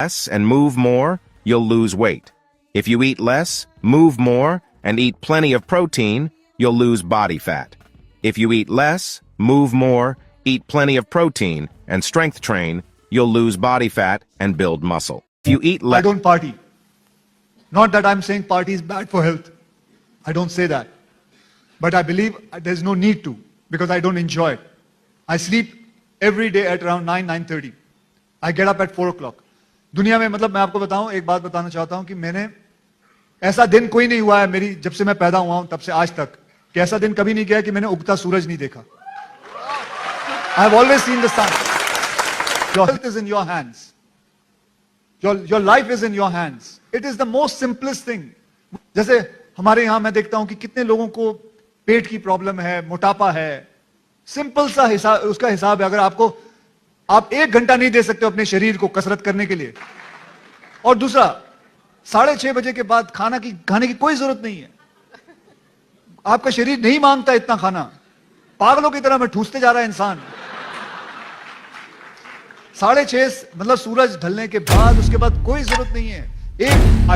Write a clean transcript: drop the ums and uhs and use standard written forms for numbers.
less and move more, you'll lose weight. If you eat less, move more, and eat plenty of protein, you'll lose body fat. If you eat less, move more, eat plenty of protein, and strength train, you'll lose body fat and build muscle. If you eat I less... don't party. Not that I'm saying party is bad for health. I don't say that. But I believe there's no need to, because I don't enjoy it. I sleep every day at around 9:30. I get up at 4 o'clock. दुनिया में मतलब मैं आपको बताऊं, एक बात बताना चाहता हूं कि मैंने ऐसा दिन कोई नहीं हुआ है मेरी जब से मैं पैदा हुआ हूं तब से आज तक कि ऐसा दिन कभी नहीं गया कि मैंने उगता सूरज नहीं देखा. I have always seen the sun. Your health is in your hands. Your life is in your hands. It is the most simplest thing. जैसे हमारे यहां मैं देखता हूं कि कितने लोगों को पेट की प्रॉब्लम है, मोटापा है. सिंपल सा हिसाब, उसका हिसाब है. अगर आप 1 घंटा नहीं दे सकते अपने शरीर को कसरत करने के लिए, और दूसरा 6:30 बजे के बाद खाने की कोई जरूरत नहीं है. आपका शरीर नहीं मांगता इतना खाना. पागलों की तरह में ठूसते जा रहा है इंसान. 6:30 मतलब सूरज ढलने के बाद, उसके बाद कोई जरूरत नहीं है. एक